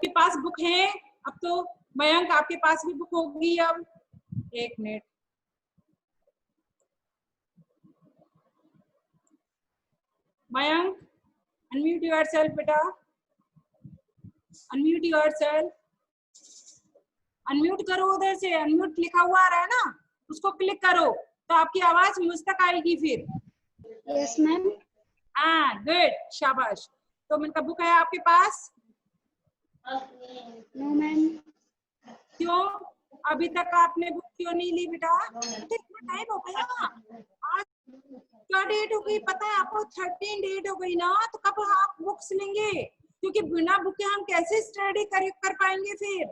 सबके पास बुक है? अब तो मयंक आपके पास भी बुक होगी अब। एक मिनट, मयंक अनम्यूट योरसेल्फ बेटा, अनम्यूट योरसेल्फ, अनम्यूट करो उधर से, अनम्यूट लिखा हुआ आ रहा है ना, उसको क्लिक करो तो आपकी आवाज मुझ तक आएगी फिर। Yes ma'am. हाँ गुड, शाबाश। तो उनका बुक है आपके पास? No ma'am. क्यों अभी तक आपने बुक क्यों नहीं ली बेटा? तो इतना टाइम हो गया, आज क्या डेट हो गई पता है आपको? 13 डेट हो गई ना, तो कब आप बुक्स लेंगे? क्योंकि बिना बुक के हम कैसे स्टडी कर पाएंगे फिर?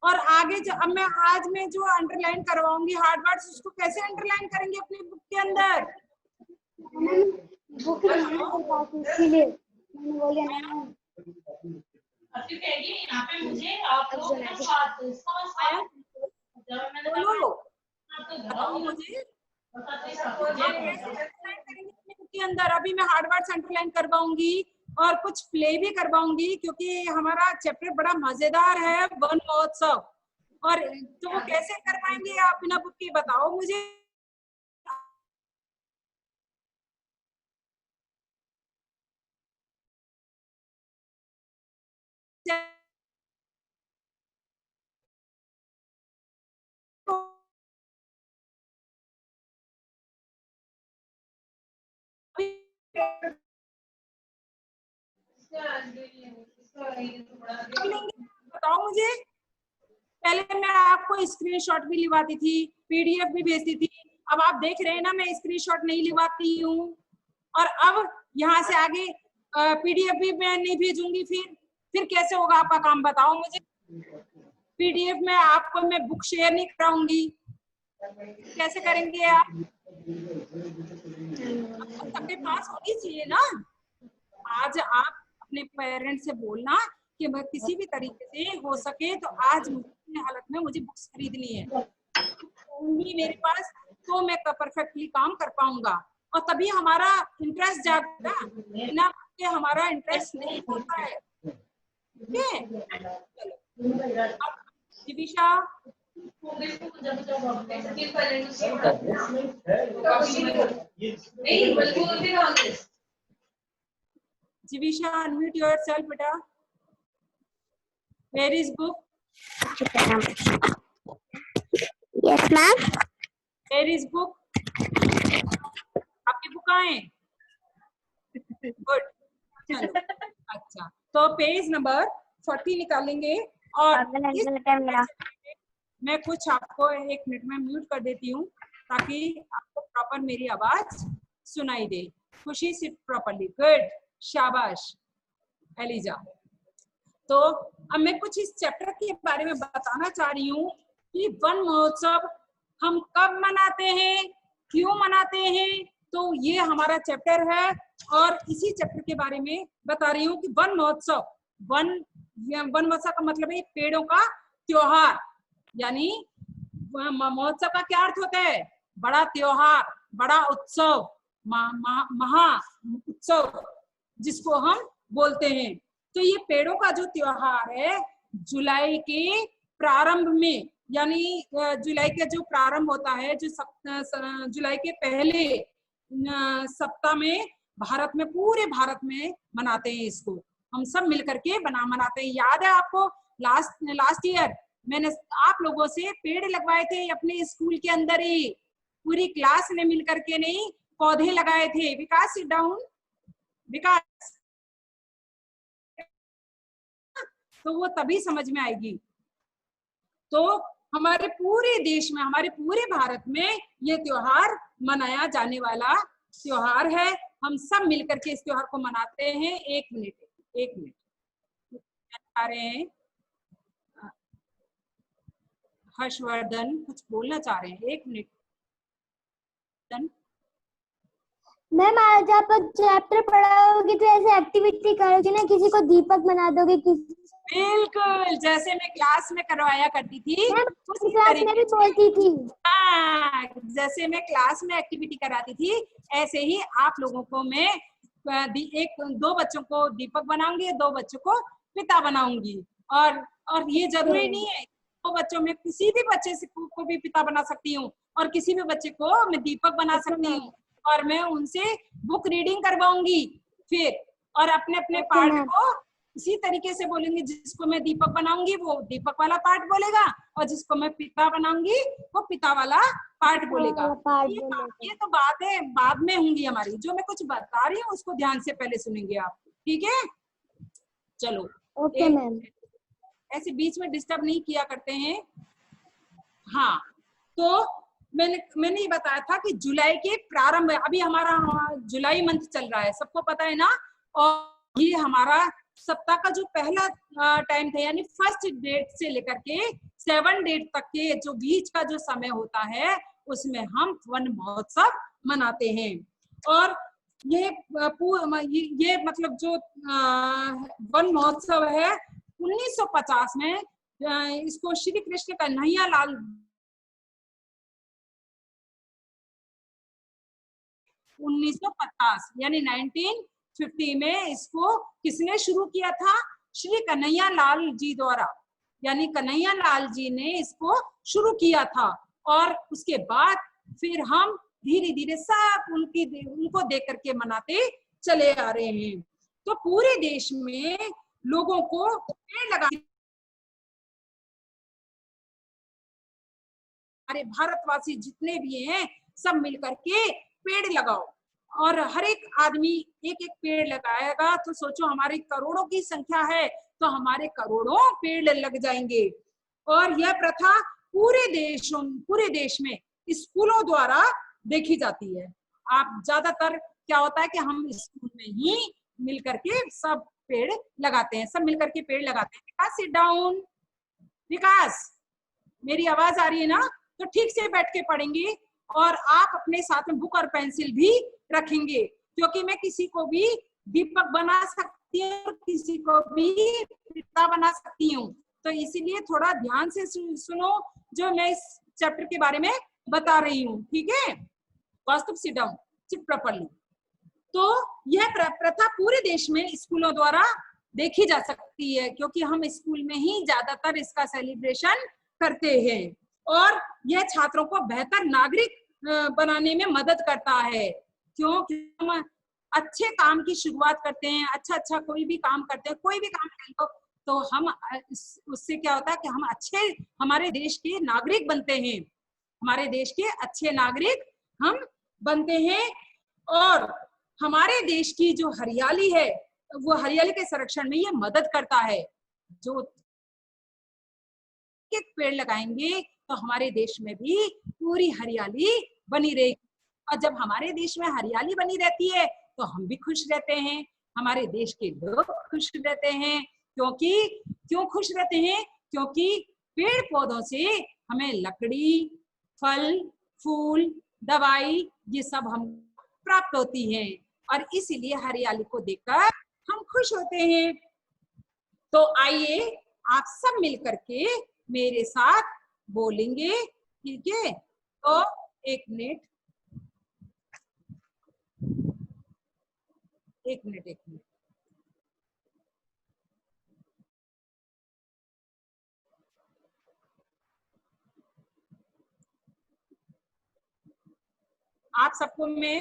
और आगे जो अब मैं आज में जो अंडरलाइन करवाऊंगी हार्ड वर्ड्स, उसको कैसे अंडरलाइन करेंगे अपनी बुक के अंदर? बुक नहीं कर पाती इसलिए मैंने बोला ना। यहाँ पे मुझे आप लोग ना साथ बोलो, बताओ मुझे कैसे अंडरलाइन करेंगे अपनी बुक के अंदर? अभी मैं हार्ड वर्ड्स अंडरलाइन करवाऊंगी और कुछ प्ले भी करवाऊंगी, क्योंकि हमारा चैप्टर बड़ा मजेदार है, वन महोत्सव। और तो वो कैसे कर पाएंगे आप बिना बुक के? बताओ मुझे। बताओ मुझे। पहले मैं आपको स्क्रीनशॉट भी लिवाती थी, पीडीएफ भी भेजती थी, अब आप देख रहे हैं ना मैं स्क्रीनशॉट नहीं लिवाती हूँ। और अब यहाँ से आगे पीडीएफ भी मैं नहीं भेजूंगी, फिर कैसे होगा आपका काम? बताओ मुझे। पीडीएफ में आपको मैं बुक शेयर नहीं कराऊंगी, कैसे करेंगे आप? सबके पास होनी चाहिए ना। आज आप अपने पेरेंट्स से बोलना कि मैं किसी भी तरीके से हो सके तो आज मुझे हालत में मुझे बुक्स खरीदनी है, मेरे पास, तो मैं परफेक्टली काम कर पाऊंगा और तभी हमारा इंटरेस्ट जागेगा ना, कि हमारा इंटरेस्ट नहीं होता है। ठीक है, चलो Divisha. Jivisha, unmute yourself, beta. Where is book? Yes ma'am. Where is book? आपकी बुक कहाँ है? गुड, चलो अच्छा, तो पेज नंबर 40 निकालेंगे और मैं कुछ आपको एक मिनट में म्यूट कर देती हूँ ताकि आपको प्रॉपर मेरी आवाज सुनाई दे। खुशी सिट प्रॉपरली, गुड, शाबाश एलिजा। तो अब मैं कुछ इस चैप्टर के बारे में बताना चाह रही हूँ कि वन महोत्सव हम कब मनाते हैं, क्यों मनाते हैं। तो ये हमारा चैप्टर है और इसी चैप्टर के बारे में बता रही हूँ कि वन महोत्सव, वन महोत्सव का मतलब है पेड़ों का त्योहार, यानी महोत्सव का क्या अर्थ होता है? बड़ा त्योहार, बड़ा उत्सव, महा उत्सव जिसको हम बोलते हैं। तो ये पेड़ों का जो त्योहार है जुलाई के प्रारंभ में, यानी जुलाई का जो प्रारंभ होता है, जो जुलाई के पहले सप्ताह में भारत में, पूरे भारत में मनाते हैं इसको, हम सब मिलकर के मनाते हैं। याद है आपको लास्ट ईयर मैंने आप लोगों से पेड़ लगवाए थे अपने स्कूल के अंदर ही, पूरी क्लास ने मिलकर के नहीं पौधे लगाए थे। विकास सिट डाउन, विकास, तो वो तभी समझ में आएगी। तो हमारे पूरे देश में, हमारे पूरे भारत में ये त्योहार मनाया जाने वाला त्योहार है। हम सब मिलकर के इस त्योहार को मनाते हैं। एक मिनट आ रहे हैं, हर्षवर्धन कुछ बोलना चाह रहे हैं, एक मिनट। मैम आज आप चैप्टर पढ़ाओगे तो ऐसे एक्टिविटी करोगे ना, किसी को दीपक बना दोगे, किसी बिल्कुल जैसे मैं क्लास में करवाया करती थी, उसी क्लास में भी बोलती थी। हाँ, जैसे मैं क्लास में एक्टिविटी कराती थी ऐसे ही आप लोगों को मैं दो बच्चों को दीपक बनाऊंगी, दो बच्चों को पिता बनाऊंगी। और ये जरूरी नहीं है, तो बच्चों में किसी भी बच्चे को भी पिता बना सकती हूँ, और किसी भी बच्चे को मैं दीपक बना सकती हूँ, और मैं उनसे बुक रीडिंग करवाऊंगी फिर, और अपने अपने पार्ट को इसी तरीके से बोलेंगे। जिसको मैं दीपक बनाऊंगी वो दीपक वाला पार्ट बोलेगा, और जिसको मैं पिता बनाऊंगी वो पिता वाला पार्ट बोलेगा। ये तो बातें बाद में होंगी हमारी, जो मैं कुछ बता रही हूँ उसको ध्यान से पहले सुनेंगे आप, ठीक है? चलो, ओके मैम। ऐसे बीच में डिस्टर्ब नहीं किया करते हैं। हाँ, तो मैंने ये बताया था कि जुलाई के प्रारंभ, अभी हमारा जुलाई मंथ चल रहा है, सबको पता है ना। और ये हमारा सप्ताह का जो पहला टाइम था, यानी फर्स्ट डेट से लेकर के 7 डेट तक के जो बीच का जो समय होता है, उसमें हम वन महोत्सव मनाते हैं। और ये मतलब जो वन महोत्सव है 1950 में इसको श्री कृष्ण कन्हैया लाल 1950 यानी 1950 में इसको किसने शुरू किया था? श्री कन्हैया लाल जी द्वारा, यानी कन्हैया लाल जी ने इसको शुरू किया था। और उसके बाद फिर हम धीरे धीरे सब उनको देख करके मनाते चले आ रहे हैं। तो पूरे देश में लोगों को पेड़ लगा, हमारे भारतवासी जितने भी हैं सब मिलकर के पेड़ लगाओ, और हर एक आदमी एक एक पेड़ लगाएगा तो सोचो हमारी करोड़ों की संख्या है, तो हमारे करोड़ों पेड़ लग जाएंगे। और यह प्रथा पूरे देश में स्कूलों द्वारा देखी जाती है। आप ज्यादातर क्या होता है कि हम स्कूल में ही मिलकर के सब पेड़ लगाते हैं, सब मिलकर के पेड़ लगाते हैं। विकास सिट डाउन, विकास मेरी आवाज आ रही है ना? तो ठीक से बैठ के पढ़ेंगे, और आप अपने साथ में बुक और पेंसिल भी रखेंगे, क्योंकि मैं किसी को भी दीपक बना सकती हूँ, किसी को भी पिता बना सकती हूँ। तो इसीलिए थोड़ा ध्यान से सुनो जो मैं इस चैप्टर के बारे में बता रही हूँ, ठीक है? वास्तव सिट डाउन, सिट प्रॉपर्ली। तो यह प्रथा पूरे देश में स्कूलों द्वारा देखी जा सकती है, क्योंकि हम स्कूल में ही ज्यादातर इसका सेलिब्रेशन करते हैं। और यह छात्रों को बेहतर नागरिक बनाने में मदद करता है, क्योंकि हम अच्छे काम की शुरुआत करते हैं, अच्छा कोई भी काम करते हैं, कोई भी काम कर लो, तो हम उससे क्या होता है कि हम अच्छे हमारे देश के नागरिक बनते हैं, हमारे देश के अच्छे नागरिक हम बनते हैं। और हमारे देश की जो हरियाली है, वो हरियाली के संरक्षण में ये मदद करता है। जो एक पेड़ लगाएंगे तो हमारे देश में भी पूरी हरियाली बनी रहेगी, और जब हमारे देश में हरियाली बनी रहती है तो हम भी खुश रहते हैं, हमारे देश के लोग खुश रहते हैं। क्यों खुश रहते हैं? क्योंकि पेड़ पौधों से हमें लकड़ी, फल, फूल, दवाई ये सब हम प्राप्त होती हैं, और इसीलिए हरियाली को देखकर हम खुश होते हैं। तो आइए आप सब मिलकर के मेरे साथ बोलेंगे, ठीक है? तो एक मिनट। आप सबको मैं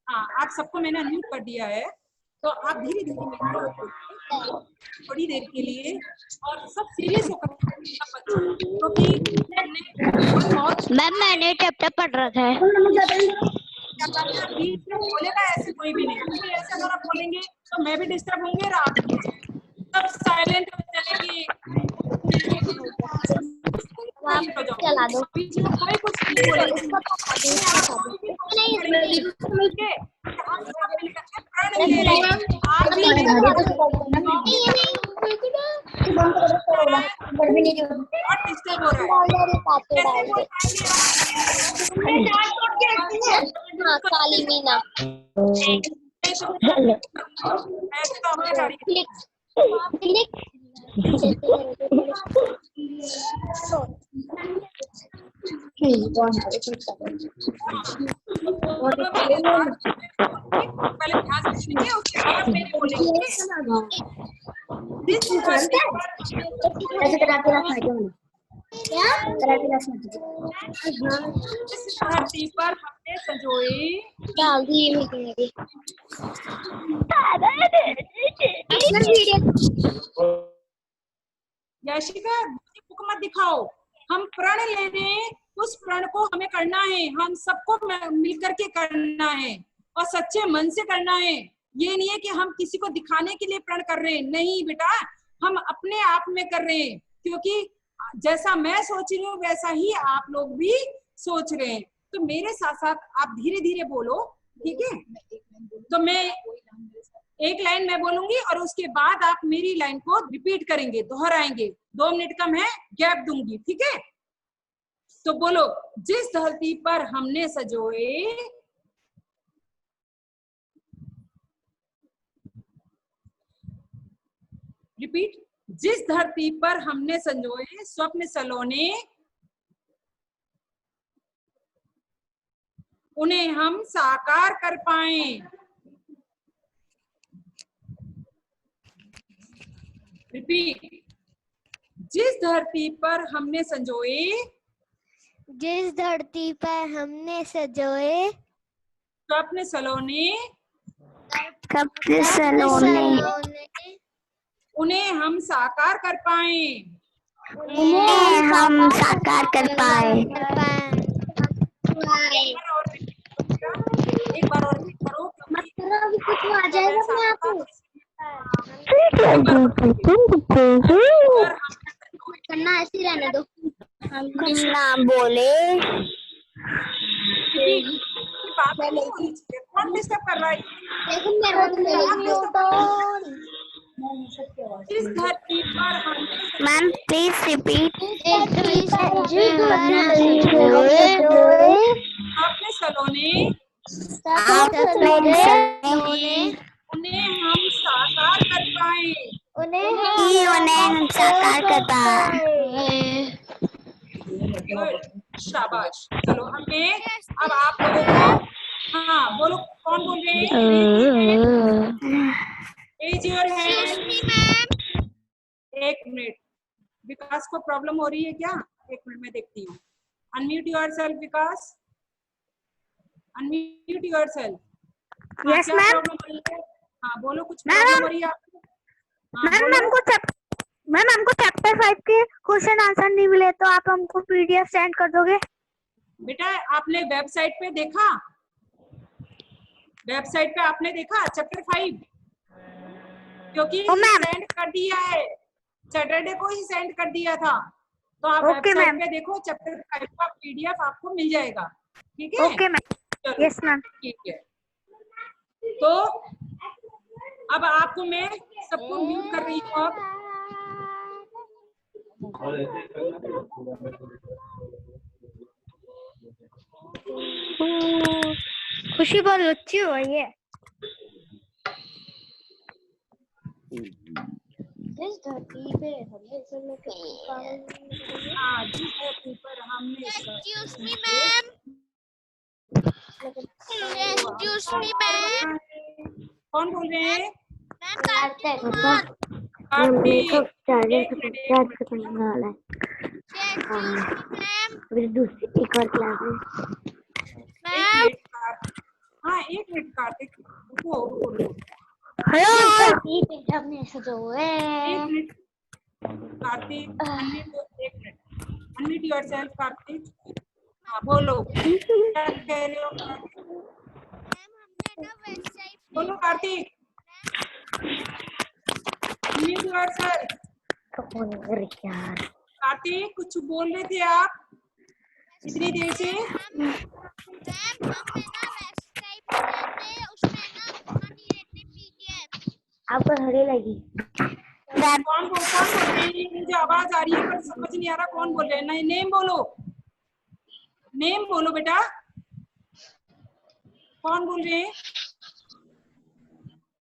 आप सबको मैंने अनम्यूट कर दिया है, तो आप धीरे धीरे थोड़ी देर के लिए, और सब सीरियस होकर क्योंकि मैम मैंने चैप्टर पढ़ रखा है। बीच में बोलेगा ऐसे कोई भी नहीं, क्योंकि ऐसे अगर आप बोलेंगे तो मैं भी डिस्टर्ब होंगे और आप भी। सब साइलेंट हो जाएगी, चला दो। बीच में कोई कुछ नहीं बोलेगा। काली मीना तो मेरे साथ पहले ध्यान से सुनिए, उसके बाद मेरे बोलेंगे। जिस धरती पर जिस धरती पर हमने संजोए याशिका, बुक मत दिखाओ। हम प्रण ले रहे हैं, उस प्रण को हमें करना है, हम सबको मिलकर के करना है और सच्चे मन से करना है। ये नहीं है कि हम किसी को दिखाने के लिए प्रण कर रहे हैं, नहीं बेटा, हम अपने आप में कर रहे हैं, क्योंकि जैसा मैं सोच रही हूँ वैसा ही आप लोग भी सोच रहे हैं। तो मेरे साथ साथ आप धीरे धीरे बोलो, ठीक है? तो मैं एक लाइन मैं बोलूंगी और उसके बाद आप मेरी लाइन को रिपीट करेंगे, दोहराएंगे। 2 मिनट का मैं गैप दूंगी, ठीक है? तो बोलो, जिस धरती पर हमने सजोए, रिपीट, जिस धरती पर हमने संजोए स्वप्न सलोने, उन्हें हम साकार कर पाए। रिपीट, जिस धरती पर हमने संजोए, जिस धरती पर हमने सजोए स्वप्न सलोने, उन्हें हम साकार कर पाए। उन्हें हम साकार कर पाए। एक बार और रिपीट करो, क्योंकि आ जाएगा अपने आप को। करना ऐसे ही रहने दो। कुछ नाम बोले। बात नहीं होनी चाहिए। कौन डिस्टर्ब कर रहा है? इस धरती पर हमने मैम प्लीज रिपीट। अपने सलोने, उन्हें हम साकार कर पाए। उन्हें साकार कर पाए। गुड, शाबाश। चलो हमें अब आप लोगों को, हाँ बोलो, कौन बोल रहे हैं? Raise your hand. एक मिनट, विकास को प्रॉब्लम हो रही है क्या? एक मिनट में देखती हूँ। अनम्यूट योरसेल्फ विकास, अनम्यूट योरसेल्फ। यस क्या मैम। प्रॉब्लम हो रही है? हाँ बोलो, कुछ प्रॉब्लम हो रही है आपको? मैम हमको चैप्टर 5 के क्वेश्चन आंसर नहीं मिले, तो आप हमको पीडीएफ सेंड कर दोगे? बेटा आपने वेबसाइट पे देखा? वेबसाइट पे आपने देखा चैप्टर 5? क्योंकि सेंड कर दिया है, सैटरडे को ही सेंड कर दिया था, तो आप वेबसाइट पे देखो, चैप्टर 5 का पीडीएफ आपको मिल जाएगा, ठीक है? Okay ma'am. Yes ma'am. ठीक है, तो अब आपको मैं सबको म्यूट कर रही हूँ। अब खुशी बहुत अच्छी हो रही है। जिस धरती पे हमने हाँ, जिस धरती पर हमने excuse me ma'am, excuse me ma'am, कौन बोल रहे हैं? मैम कार्तिक कुमार। कार्तिक, चार्जर खत्म वाला है। अभी दूसरी एक और क्लास में मैम। हाँ एक मिनट कार्तिक, रुको। हमने सजोए। एक मिनट कार्तिक, एक मिनट, अनम्यूट योरसेल्फ कार्तिक। हाँ बोलो, क्या कह रहे हो कार्तिक? बोलो कार्तिक, अनम्यूट योरसेल्फ। कार्तिक कुछ बोल रहे थे आप इतनी देर से? आपको हरे लगी? कौन बोल रहे हैं? मुझे आवाज आ रही है पर समझ नहीं आ रहा कौन बोल रहे हैं। नहीं, नेम बोलो, नेम बोलो बेटा, कौन बोल रहे हैं?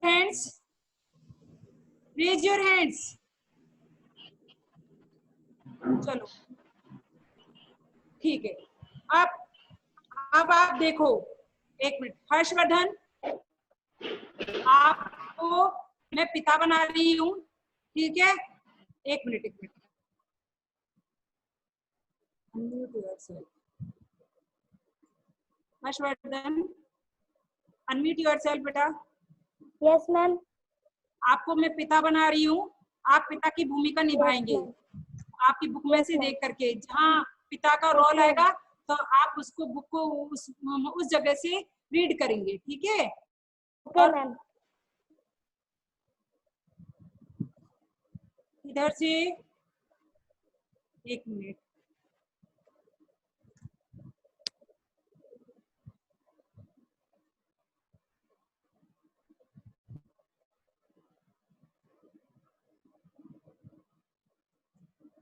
Hands, raise your hands. चलो ठीक है। अब आप देखो, एक मिनट हर्षवर्धन, आपको मैं पिता बना रही हूँ, ठीक है? एक minute unmute yourself. Harshvardhan unmute yourself बेटा। Yes ma'am. आपको मैं पिता बना रही हूँ, आप पिता की भूमिका निभाएंगे। आपकी बुक में से देख करके जहाँ पिता का रोल आएगा तो आप उसको बुक को उस जगह से रीड करेंगे, ठीक है? Okay ma'am. इधर से एक minute,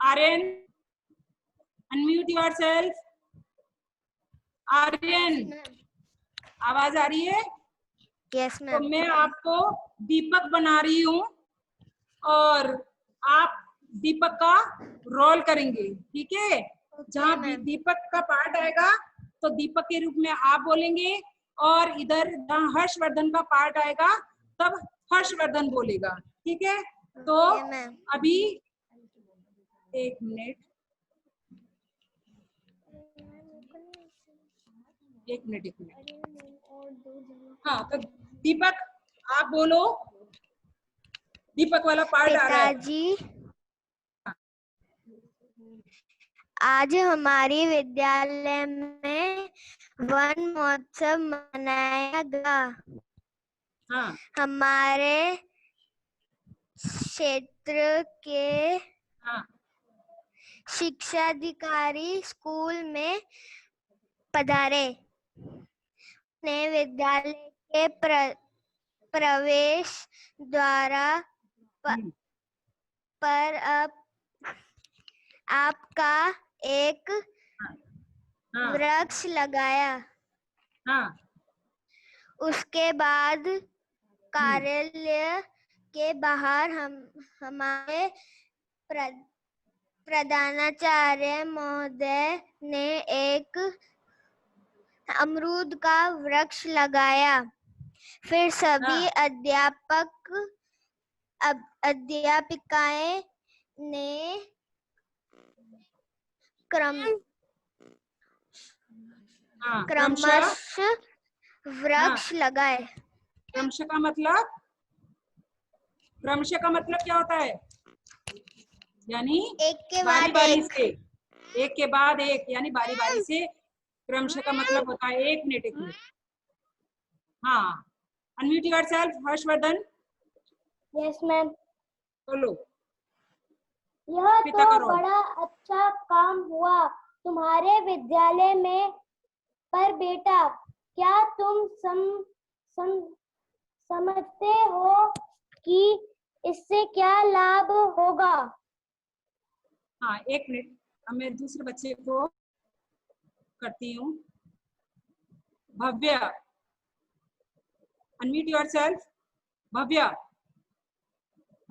Aryan unmute yourself. Aryan आवाज आ रही है? यस तो मैम। मैं आपको दीपक बना रही हूँ और आप दीपक का रोल करेंगे, ठीक है? जहाँ दीपक का पार्ट आएगा तो दीपक के रूप में आप बोलेंगे, और इधर जहाँ हर्षवर्धन का पार्ट आएगा तब हर्षवर्धन बोलेगा, ठीक है? तो अभी एक मिनट, एक मिनट। हाँ, तो दीपक आप बोलो, दीपक वाला पार्ट आ रहा है। पिताजी, आज हमारी विद्यालय में वन महोत्सव मनाया गया। हाँ, हमारे क्षेत्र के हाँ, शिक्षाधिकारी स्कूल में पधारे। ने विद्यालय के प्रवेश द्वारा पर आपका एक हाँ, वृक्ष लगाया। हाँ, उसके बाद कार्यालय के बाहर हमारे प्रधानाचार्य महोदय ने एक अमरूद का वृक्ष लगाया। फिर सभी अध्यापिकाएं ने क्रमशः वृक्ष लगाए। क्रमशः का मतलब, क्रमशः का मतलब क्या होता है? यानी एक के बारी बाद बारी एक। से, एक के बाद एक, यानी बारी बारी से। क्रमशः का मतलब होता है, एक मिनट। हाँ, unmute yourself Harshvardhan. Yes ma'am. बोलो। यह पिता तो का रोल। बड़ा अच्छा काम हुआ तुम्हारे विद्यालय में, पर बेटा क्या तुम समझते हो कि इससे क्या लाभ होगा? हाँ, एक मिनट, अब मैं दूसरे बच्चे को करती हूँ। भव्य अनम्यूट योरसेल्फ। भव्य,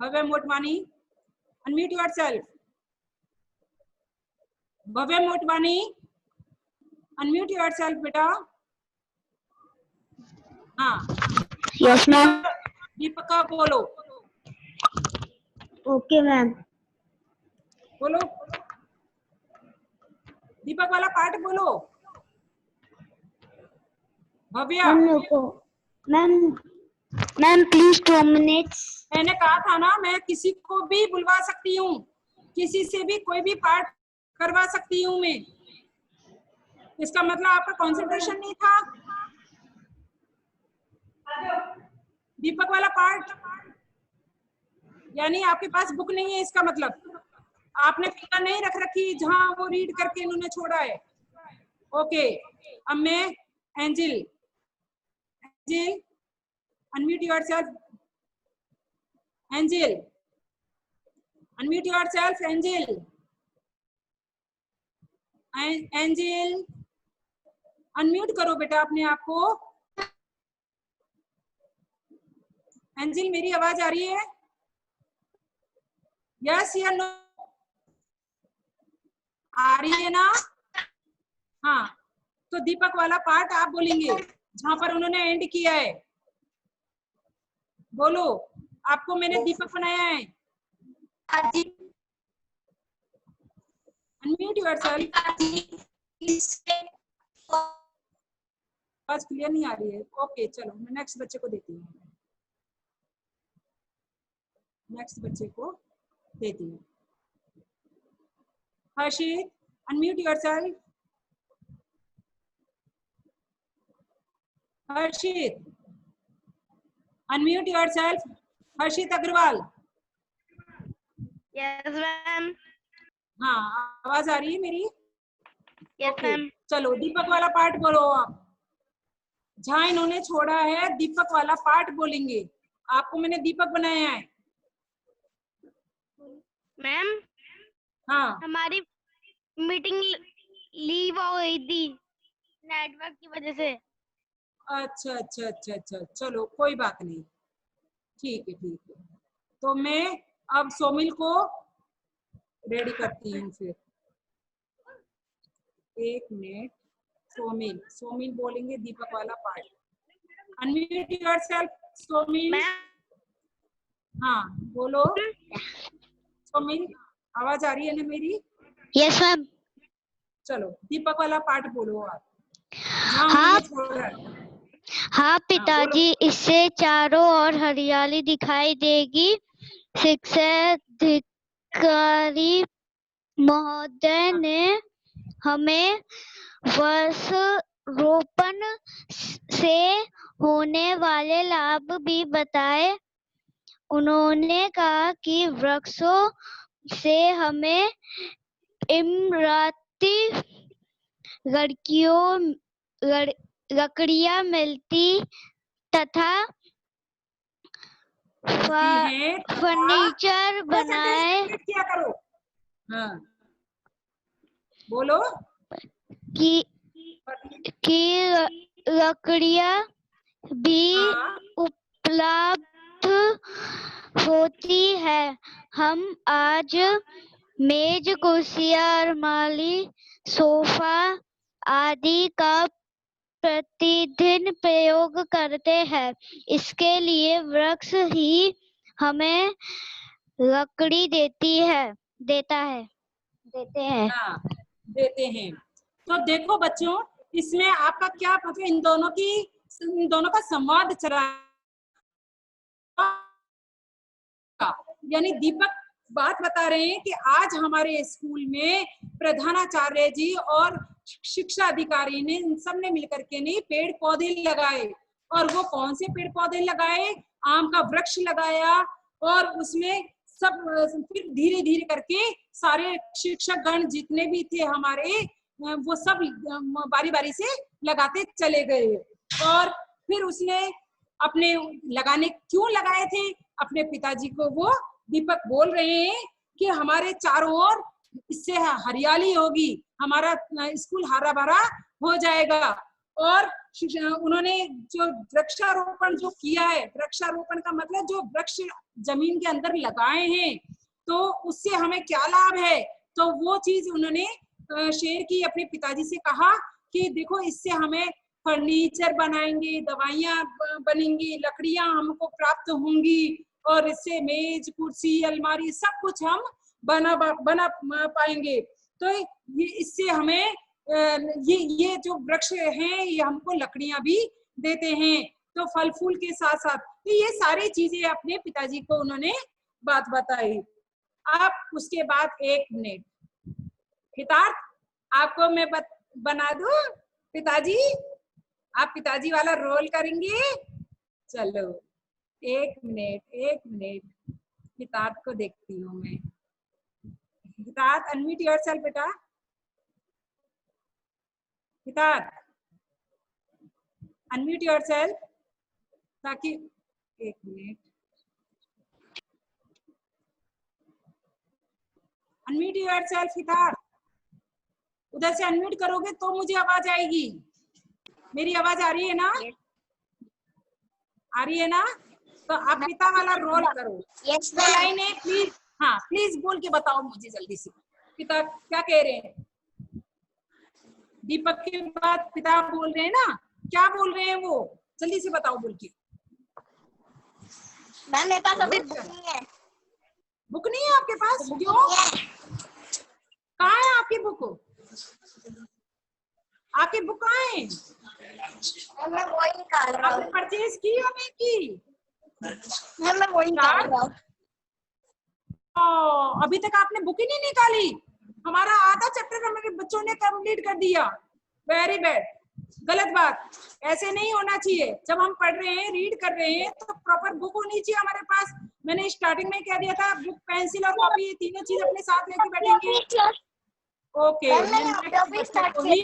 भव्य मोटवानी अनम्यूट योरसेल्फ। भव्य मोटवानी अनम्यूट योरसेल्फ बेटा। हाँ, यस मैम। दीपक का बोलो। Okay ma'am. बोलो, दीपक वाला पार्ट बोलो। भव्य, मैम प्लीज 2 मिनट्स। मैंने कहा था ना, मैं किसी को भी बुलवा सकती हूँ, किसी से भी कोई भी पार्ट करवा सकती हूँ मैं। इसका मतलब आपका कंसंट्रेशन नहीं था। दीपक वाला पार्ट यानी आपके पास बुक नहीं है, इसका मतलब आपने फिंगर नहीं रख रखी जहां वो रीड करके इन्होंने छोड़ा है। ओके, अब मैं angel, angel unmute yourself. Angel unmute yourself. Angel, angel unmute करो बेटा अपने आप को। एंजिल मेरी आवाज आ रही है? यस या नो? आ रही है ना? हाँ, तो दीपक वाला पार्ट आप बोलेंगे जहां पर उन्होंने एंड किया है। बोलो, आपको मैंने दीपक बनाया है। Unmute yourself. आवाज क्लियर नहीं आ रही है। ओके चलो, मैं नेक्स्ट बच्चे को देती हूँ। नेक्स्ट बच्चे को देती हूँ। Harshit, unmute yourself. Harshit, unmute yourself. Harshit Agarwal. Yes ma'am. हाँ, आवाज आ रही है मेरी? Yes ma'am. चलो दीपक वाला पार्ट बोलो आप। जहां इन्होंने छोड़ा है दीपक वाला पार्ट बोलेंगे। आपको मैंने दीपक बनाया है। मैम, हाँ, हमारी मीटिंग लीव हो गई थी नेटवर्क की वजह से। अच्छा अच्छा अच्छा अच्छा, चलो कोई बात नहीं, ठीक है ठीक है। तो मैं अब सोमिल को रेडी करती हूँ फिर। एक मिनट। सोमिल, सोमिल बोलेंगे दीपक वाला पार्ट। Unmute yourself Somil. हाँ बोलो सोमिल, आवाज आ रही है ना मेरी? Yes ma'am. चलो दीपक वाला पार्ट बोलो आप, जहाँ हाँ उन्होंने छोड़ा है। हाँ बोलो। पिताजी, इससे चारों ओर हरियाली दिखाई देगी। शिक्षाधिकारी महोदय ने हमें वर्ष रोपण से होने वाले लाभ भी बताए। उन्होंने कहा कि वृक्षों से हमें इमरती लकड़ियां मिलती तथा हैं फर्नीचर वो सेंटेंस बनाए रिपीट किया करो। हाँ बोलो। की लकड़ियां भी हाँ उपलब्ध होती है। हम आज मेज, कुर्सियां, अलमारी, सोफा आदि का प्रतिदिन प्रयोग करते हैं। इसके लिए वृक्ष ही हमें लकड़ी देते हैं। हाँ देते हैं। तो देखो बच्चों, इसमें आपका क्या मतलब, इन दोनों का संवाद चला, यानी दीपक बात बता रहे हैं कि आज हमारे स्कूल में प्रधानाचार्य जी और शिक्षा अधिकारी ने, इन सब ने मिलकर के नहीं पेड़ पौधे लगाए। और वो कौन से पेड़ पौधे लगाए? आम का वृक्ष लगाया। और उसमें सब फिर धीरे धीरे करके सारे शिक्षक गण जितने भी थे हमारे, वो सब बारी बारी से लगाते चले गए। और फिर उसने अपने लगाने क्यों लगाए थे? अपने पिताजी को वो दीपक बोल रहे हैं कि हमारे चारों ओर इससे हरियाली होगी, हमारा स्कूल हरा भरा हो जाएगा। और उन्होंने जो वृक्षारोपण जो किया है, वृक्षारोपण का मतलब जो वृक्ष जमीन के अंदर लगाए हैं, तो उससे हमें क्या लाभ है? तो वो चीज उन्होंने शेयर की, अपने पिताजी से कहा कि देखो इससे हमें फर्नीचर बनाएंगे, दवाइयां बनेंगी, लकड़ियां हमको प्राप्त होंगी, और इससे मेज, कुर्सी, अलमारी सब कुछ हम बना पाएंगे। तो ये इससे हमें ये जो वृक्ष हैं ये हमको लकड़ियां भी देते हैं, तो फल फूल के साथ साथ। तो ये सारी चीजें अपने पिताजी को उन्होंने बात बताई। आप उसके बाद 1 मिनट हितार्थ, आपको मैं बना दूं पिताजी? आप पिताजी वाला रोल करेंगे? चलो 1 मिनट हितार्थ को देखती हूँ मैं। हितार्थ अनम्यूट योरसेल्फ बेटा। हितार्थ अनम्यूट योरसेल्फ, ताकि 1 मिनट अनम्यूट योरसेल्फ हितार्थ। उधर से अनम्यूट करोगे तो मुझे आवाज आएगी। मेरी आवाज आ रही है ना? आ रही है ना? तो आप पिता वाला रोल करो। यस दो लाइनें प्लीज, हाँ प्लीज बोल के बताओ मुझे जल्दी से। पिता क्या कह रहे हैं? दीपक के बाद पिता बोल रहे हैं ना, क्या बोल रहे हैं वो, जल्दी से बताओ बोल के। मैम मेरे पास अभी बुक नहीं है। बुक नहीं है आपके पास? क्यों? कहाँ है आपकी बुक? आपकी बुक कहाँ है? मैं वही निकाल रहा आपने हूँ। परचेज की या नहीं की? मैं वही निकाल रहा हूँ। अभी तक आपने बुक ही नहीं निकाली। हमारा आधा चैप्टर हमारे बच्चों ने कंप्लीट कर दिया। वेरी बैड, गलत बात, ऐसे नहीं होना चाहिए। जब हम पढ़ रहे हैं, रीड कर रहे हैं, तो प्रॉपर बुक होनी चाहिए हमारे पास। मैंने स्टार्टिंग में कह दिया था, बुक, पेंसिल और कॉपी, ये तीनों चीज अपने साथ लेके बैठेंगे। ओके, मैं नेक्स्ट बच्चे को ही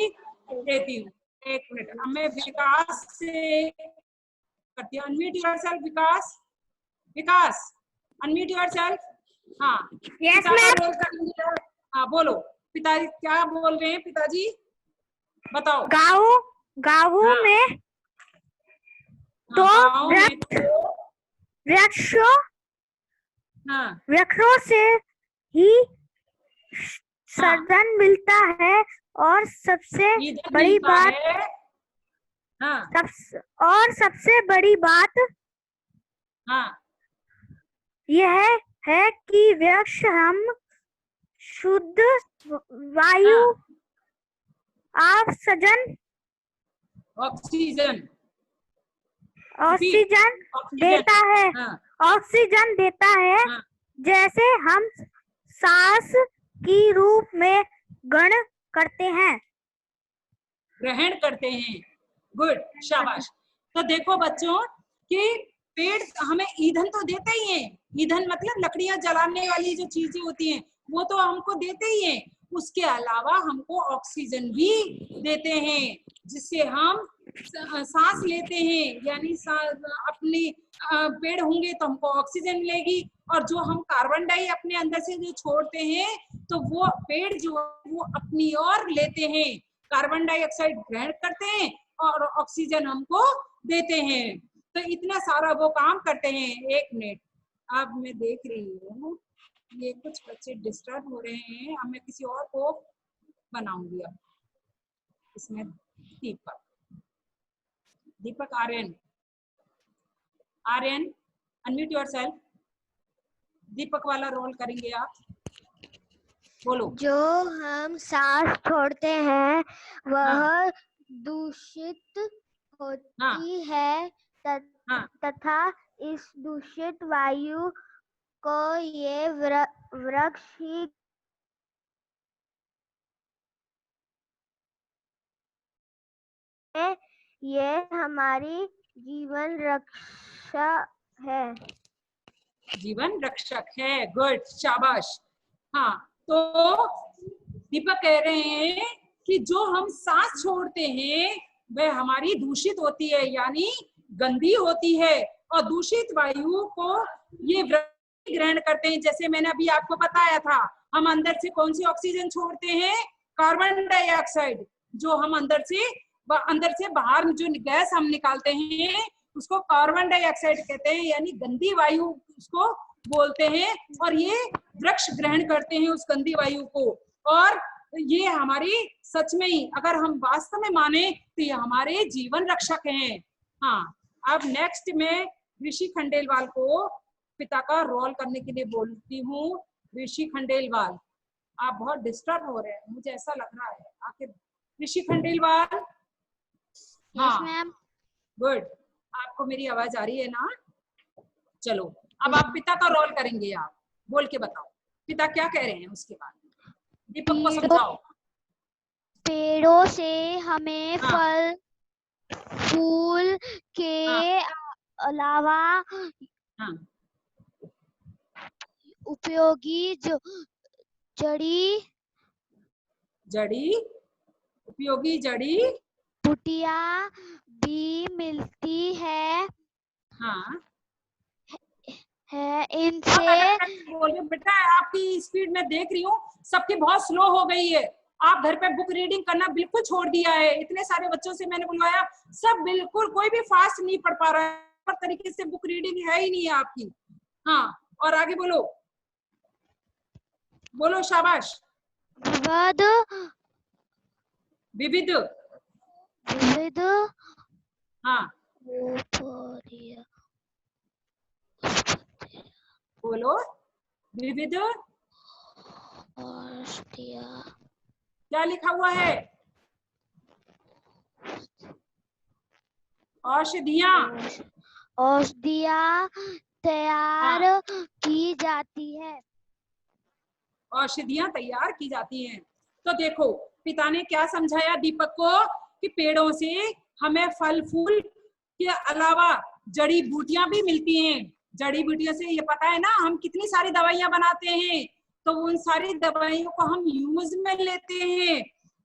देती हूँ। एक मिनट, अब मैं विकास से करती हूँ। अनम्यूट योरसेल्फ विकास। विकास अनम्यूट योरसेल्फ। हाँ, यस पिता का मैम। रोल करेंगे। हाँ बोलो, पिताजी क्या बोल रहे हैं? पिताजी बताओ। गाँव हाँ, में हाँ, गाँव में तो हाँ, वृक्षों से ही हाँ, सर्जन मिलता है और सबसे इधर बड़ी मिलता बात है। हाँ, सबसे बड़ी बात हाँ, यह है कि वृक्ष हम शुद्ध वायु, हाँ, ऑक्सीजन ऑक्सीजन, ऑक्सीजन ऑक्सीजन, देता है हाँ, ऑक्सीजन देता है हाँ, जैसे हम सांस की रूप में ग्रहण करते हैं। ग्रहण करते हैं। गुड, शाबाश। तो देखो बच्चों कि पेड़ हमें ईंधन तो देते ही हैं। ईंधन मतलब लकड़ियां जलाने वाली जो चीजें होती हैं, वो तो हमको देते ही हैं। उसके अलावा हमको ऑक्सीजन भी देते हैं, जिससे हम सांस लेते हैं। यानी अपने पेड़ होंगे तो हमको ऑक्सीजन मिलेगी, और जो हम कार्बन डाई अपने अंदर से जो छोड़ते हैं, तो वो पेड़ जो वो अपनी ओर लेते हैं। कार्बन डाइऑक्साइड ग्रहण करते हैं और ऑक्सीजन हमको देते हैं। तो इतना सारा वो काम करते हैं। एक मिनट, अब मैं देख रही हूँ ये कुछ बच्चे डिस्टर्ब हो रहे हैं। अब मैं किसी और को बनाऊंगी। अब इसमें दीपक, दीपक आर्यन, आर्यन अनम्यूट योरसेल्फ। दीपक वाला रोल करेंगे आप, बोलो। जो हम सांस छोड़ते हैं वह हाँ, दूषित हाँ, होती है हाँ, तथा इस दूषित वायु को ये वृक्ष ही ये हमारी जीवन रक्षा है। जीवन रक्षक है। गुड, शाबाश। हाँ, तो दीपक कह रहे हैं कि जो हम सांस छोड़ते हैं वह हमारी दूषित होती है, यानी गंदी होती है। और दूषित वायु को ये वृक्ष ग्रहण करते हैं। जैसे मैंने अभी आपको बताया था, हम अंदर से कौन सी ऑक्सीजन छोड़ते हैं? Carbon dioxide. जो हम अंदर से बाहर जो गैस हम निकालते हैं, उसको कार्बन डाइऑक्साइड कहते हैं, यानी गंदी वायु उसको बोलते हैं। और ये वृक्ष ग्रहण करते हैं उस गंदी वायु को। और ये हमारी सच में ही, अगर हम वास्तव में माने, तो ये हमारे जीवन रक्षक हैं। हाँ, अब नेक्स्ट में ऋषि खंडेलवाल को पिता का रोल करने के लिए बोलती हूँ। ऋषि खंडेलवाल, आप बहुत डिस्टर्ब हो रहे हैं, मुझे ऐसा लग रहा है। आखिर ऋषि खंडेलवाल, हाँ, मैम। गुड, आपको मेरी आवाज आ रही है ना? चलो, अब आप पिता का रोल करेंगे। आप बोल के बताओ पिता क्या कह रहे हैं। उसके बाद दीपक को समझाओ। पेड़ों से हमें हाँ, फल फूल के हाँ, अलावा हाँ, उपयोगी जड़ी उपयोगी जड़ी, बूटियां भी मिलती है हाँ। इनसे बोल रहे बेटा, आपकी स्पीड में देख रही हूँ सबकी बहुत स्लो हो गई है। आप घर पे बुक रीडिंग करना बिल्कुल छोड़ दिया है। इतने सारे बच्चों से मैंने बुलवाया, सब बिल्कुल कोई भी फास्ट नहीं पढ़ पा रहा है। तरीके से बुक रीडिंग है ही नहीं है आपकी। हाँ, और आगे बोलो, बोलो, शाबाश। वध विविध, विविध हाँ बोलो, विविध क्या लिखा हुआ है? औषधियाँ, औषधियाँ तैयार हाँ, की जाती है। औषधियाँ तैयार की जाती हैं। तो देखो पिता ने क्या समझाया दीपक को कि पेड़ों से हमें फल फूल के अलावा जड़ी बूटियां भी मिलती हैं। जड़ी बूटियों से ये पता है ना हम कितनी सारी दवाइयां बनाते हैं, तो उन सारी दवाइयों को हम यूज में लेते हैं,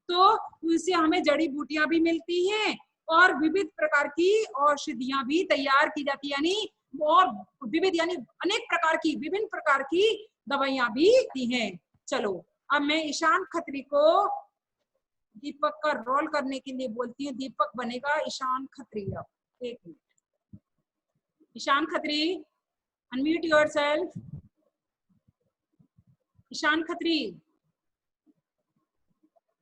तो उनसे हमें जड़ी बूटियां भी मिलती हैं और विविध प्रकार की औषधियां भी तैयार की जाती है, यानी और विविध यानी अनेक प्रकार की, विभिन्न प्रकार की दवाइयां भी दी हैं। चलो अब मैं ईशान खत्री को दीपक का रोल करने के लिए बोलती हूँ। दीपक बनेगा ईशान खत्री। अब एक minute, Ishaan Khatri unmute yourself. Ishaan Khatri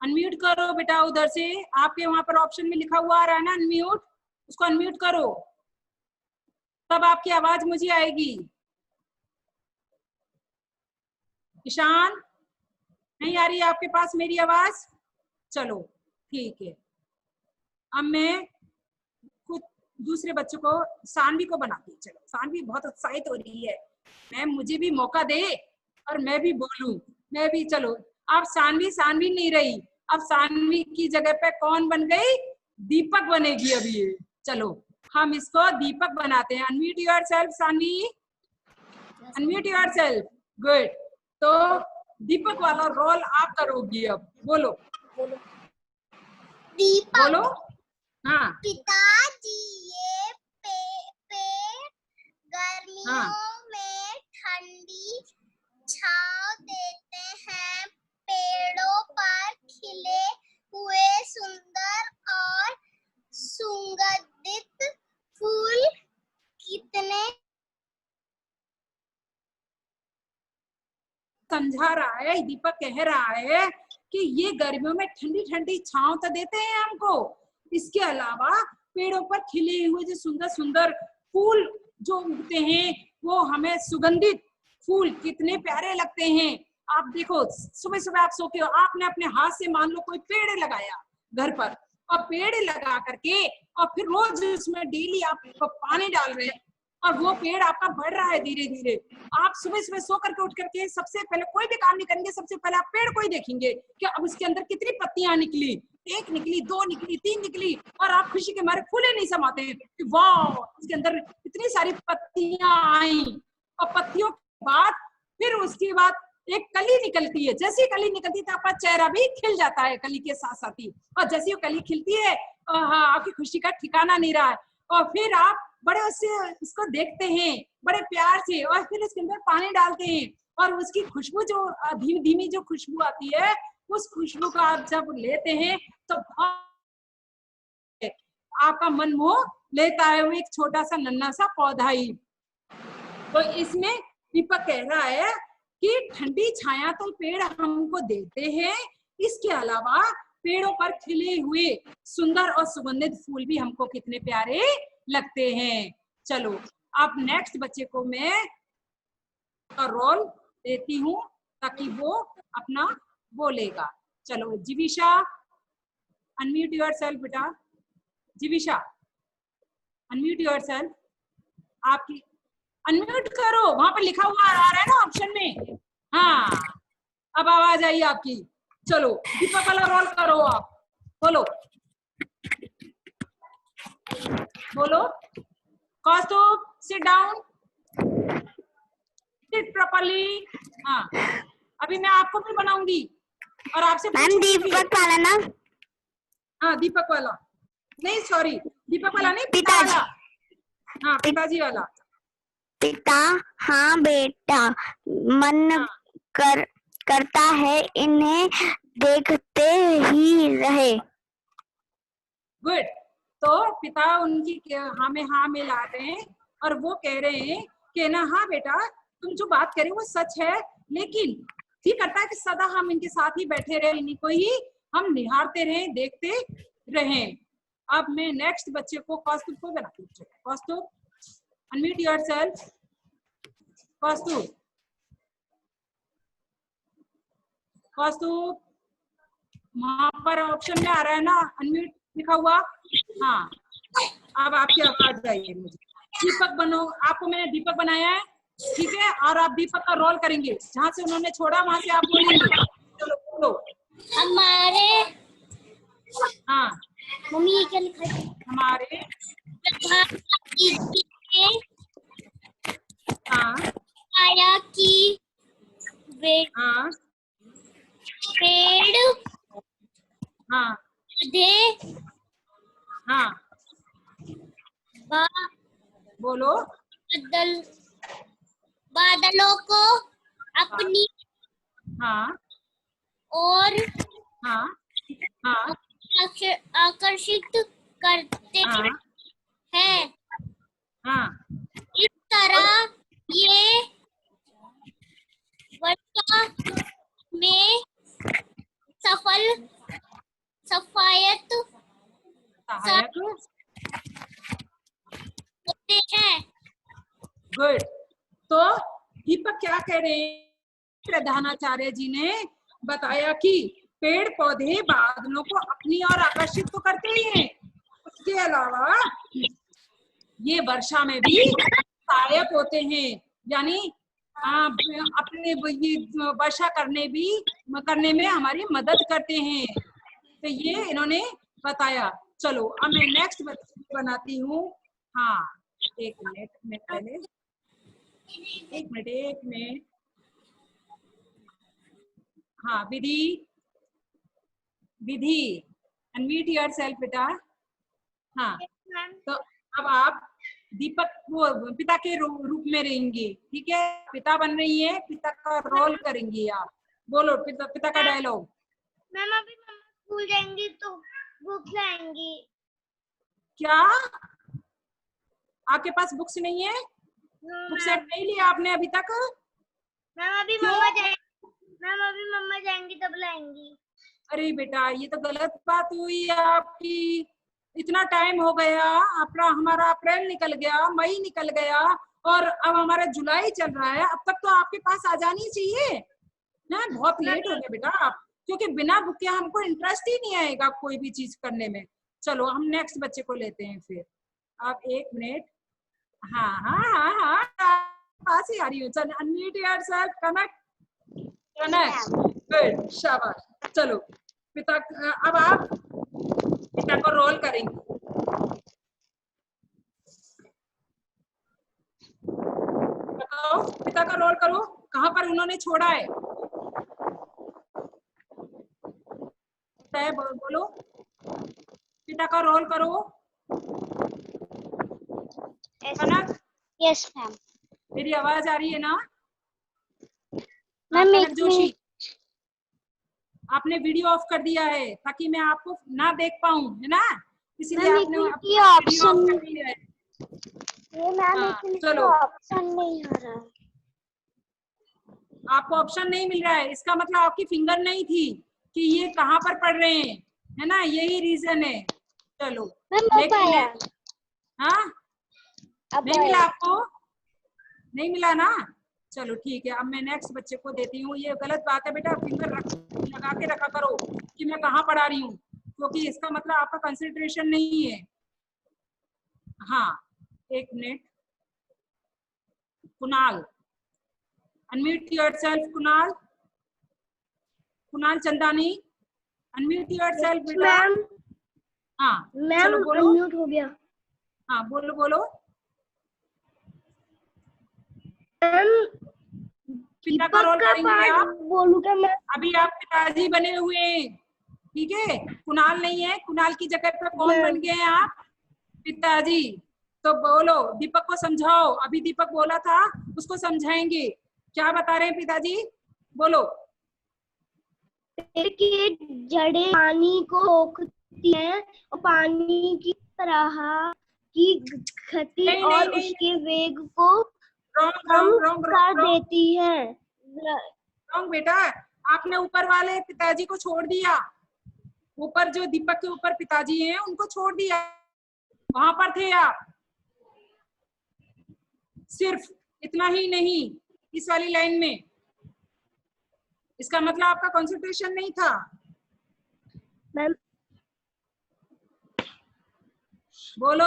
unmute करो बेटा, उधर से आपके वहां पर ऑप्शन में लिखा हुआ आ रहा है ना अनम्यूट, उसको अनम्यूट करो, तब आपकी आवाज मुझे आएगी। ईशान नहीं आ रही है आपके पास मेरी आवाज? चलो ठीक है, अब मैं कुछ दूसरे बच्चों को, सानवी को बनाती हूँ। चलो सानवी बहुत उत्साहित हो रही है, मैम मुझे भी मौका दे और मैं भी बोलूं, मैं भी। चलो अब सानवी सानवी नहीं रही, अब सानवी की जगह पे कौन बन गई? दीपक बनेगी अभी ये। चलो हम इसको दीपक बनाते हैं। Unmute yourself Saanvi, unmute yourself, good. तो दीपक वाला रोल आप करोगी अब, बोलो दीपक। बोलो। हाँ पिताजी ये पेड़ गर्मियों हाँ में ठंडी छांव देते हैं। पेड़ों पर खिले हुए सुंदर और सुगंधित फूल कितने समझा रहा है, दीपक कह रहा है कि ये गर्मियों में ठंडी ठंडी छांव तो देते हैं हमको, इसके अलावा पेड़ों पर खिले हुए जो सुंदर सुंदर फूल जो उगते हैं वो हमें सुगंधित फूल कितने प्यारे लगते हैं। आप देखो सुबह सुबह आप सो के आपने अपने हाथ से मान लो कोई पेड़ लगाया घर पर, और पेड़ लगा करके और फिर रोज उसमें डेली आप पानी डाल रहे हैं और वो पेड़ आपका बढ़ रहा है धीरे धीरे। आप सुबह सुबह सो करके उठ करके सबसे पहले कोई भी काम नहीं करेंगे, सबसे पहले आप पेड़ को ही देखेंगे कि अब उसके अंदर कितनी पत्तियां निकली, एक निकली, दो निकली, तीन निकली, और आप खुशी के मारे फूले नहीं समाते हैं कि वाह इसके अंदर इतनी सारी पत्तियां आई। और पत्तियों के बाद फिर उसके बाद एक कली निकलती है, जैसी कली निकलती है तो आपका चेहरा भी खिल जाता है कली के साथ साथ ही, और जैसी वो कली खिलती है आपकी खुशी का ठिकाना नहीं रहा है। और फिर आप बड़े उससे उसको देखते हैं बड़े प्यार से, और फिर उसके अंदर पानी डालते हैं और उसकी खुशबू जो धीमी धीमी जो खुशबू आती है, उस खुशबू का आप जब लेते हैं तो आपका मन मोह लेता है वो एक छोटा सा नन्हा सा पौधा ही। तो इसमें दीपक कह रहा है कि ठंडी छाया तो पेड़ हमको देते हैं, इसके अलावा पेड़ों पर खिले हुए सुंदर और सुगंधित फूल भी हमको कितने प्यारे लगते हैं। चलो अब नेक्स्ट बच्चे को मैं रोल देती हूँ ताकि वो अपना बोलेगा। चलो जीविशा अनम्यूट योरसेल्फ बेटा, जीविशा अनम्यूट योरसेल्फ, आपकी अनम्यूट करो, वहां पर लिखा हुआ आ रहा है ना ऑप्शन में। हाँ अब आवाज आई आपकी। चलो दीपक वाला रोल करो आप, बोलो बोलो। कौस्तुभ सिट डाउन, सिट प्रॉपर्ली। हाँ अभी मैं आपको भी बनाऊंगी और आपसे दीपक वाला ना? हाँ दीपक वाला नहीं, सॉरी दीपक वाला नहीं, पिताजी वाला। हाँ पिताजी वाला। पिता हाँ बेटा, मन हाँ। करता है इन्हें देखते ही रहे। गुड। तो पिता उनकी हाँ में ला रहे हैं और वो कह रहे हैं कि ना हाँ बेटा तुम जो बात कह रहे हो वो सच है, लेकिन ठीक करता है कि सदा हम इनके साथ ही बैठे रहे, इन्हीं को ही हम निहारते रहें, देखते रहें। अब मैं नेक्स्ट बच्चे को कौस्तुभ को बनाती हूँ। कौस्तुभ, अनम्यूट योरसेल्फ। कौस्तुभ, कौस्तुभ, वहां पर ऑप्शन में आ रहा है ना अनम्यूट लिखा हुआ। हाँ, अब आपकी आवाज आई है मुझे। दीपक बनो, आपको मैंने दीपक बनाया है, ठीक है, और आप दीपक का रोल करेंगे, जहां से उन्होंने छोड़ा वहां से आप बोलेंगे। चलो बोलो। हमारे, हाँ, मम्मी ये क्या लिखा है? हमारे, हाँ आया कि हाँ पेड़ हाँ पौधे हाँ, बोलो। बादलों को अपनी हाँ ओर हाँ हाँ आकर्षित करते हाँ हैं। हाँ, इस तरह ये वर्षा में सफायत सहायक होते हैं। गुड। तो दीपक क्या कह रहे हैं? प्रधानाचार्य जी ने बताया कि पेड़ पौधे बादलों को अपनी ओर आकर्षित तो करते ही हैं, उसके अलावा ये वर्षा में भी सहायक होते हैं, यानी अपने ये वर्षा करने में हमारी मदद करते हैं। तो ये इन्होंने बताया। चलो अब मैं नेक्स्ट बनाती हूँ। हाँ, एक मिनट में पहले, एक मिनट। हाँ, विधि, अनम्यूट योरसेल्फ बेटा। हाँ, तो अब आप दीपक वो पिता के रूप में रहेंगे, ठीक है, पिता बन रही है, पिता का रोल करेंगी आप। बोलो पिता का डायलॉग। मैम अभी मम्मा स्कूल जाएंगी तो बुक लाएंगी। क्या आपके पास बुक्स नहीं है? बुक सेट नहीं लिया आपने अभी तक? मैम अभी क्यों? मम्मा जाएंगी तब लाएंगी। अरे बेटा, ये तो गलत बात हुई आपकी। इतना टाइम हो गया, अपना हमारा अप्रैल निकल गया, मई निकल गया, और अब हमारा जुलाई चल रहा है। अब तक तो आपके पास आ जानी चाहिए ना। बहुत लेट हो गया बेटा आप, क्योंकि बिना बुक के हमको इंटरेस्ट ही नहीं आएगा कोई भी चीज करने में। चलो हम नेक्स्ट बच्चे को लेते हैं फिर। आप एक मिनट। हाँ हाँ हाँ हाँ, पास ही आ रही हूँ। चलो अनम्यूट योरसेल्फ, कनक, गुड, शाबाश। चलो पिता, अब आप पिता को रोल करेंगे। बताओ, पिता का रोल करो, कहाँ पर उन्होंने छोड़ा है? बोलो, पिता का रोल करो। कनक, यस मैम। मेरी आवाज आ रही है ना? मैम कनक जोशी, आपने वीडियो ऑफ कर दिया है ताकि मैं आपको ना देख पाऊं, है ना, इसीलिए आपने वीडियो ऑफ कर दिया है। ये मैम चलो, ऑप्शन नहीं आ रहा है। आपको ऑप्शन नहीं मिल रहा है, इसका मतलब आपकी फिंगर नहीं थी कि ये कहाँ पर पढ़ रहे हैं, है ना, यही रीजन है। चलो लेकिन, हाँ, नहीं मिला आपको? नहीं मिला ना? चलो ठीक है, अब मैं नेक्स्ट बच्चे को देती हूँ। ये गलत बात है बेटा, फिंगर लगा के रखा करो कि मैं कहाँ पढ़ा रही हूँ, क्योंकि इसका मतलब आपका कंसंट्रेशन नहीं है। हाँ, एक minute. Kunal, unmute yourself. Kunal Chandani, unmute yourself बेटा। हाँ चलो बोलो। अनम्यूट हो गया। हाँ बोलो। पिता का रोल करेंगे आप। बोलूंगा मैं। अभी आप पिताजी बने हुए हैं, ठीक है, कुणाल नहीं है। कुणाल की जगह पे कौन बन गए हैं आप? पिताजी। तो बोलो, दीपक को समझाओ। अभी दीपक बोला था, उसको समझाएंगे। क्या बता रहे हैं पिताजी? बोलो। पेड़ की जड़ें पानी को रोकती हैं और पानी की तरह की गति और उसके वेग को कम कर देती है। रॉन्ग बेटा, आपने ऊपर वाले पिताजी को छोड़ दिया। ऊपर जो दीपक के ऊपर पिताजी हैं उनको छोड़ दिया, वहां पर थे आप। सिर्फ इतना ही नहीं, इस वाली लाइन में, इसका मतलब आपका कंसंट्रेशन नहीं था। मैम बोलो,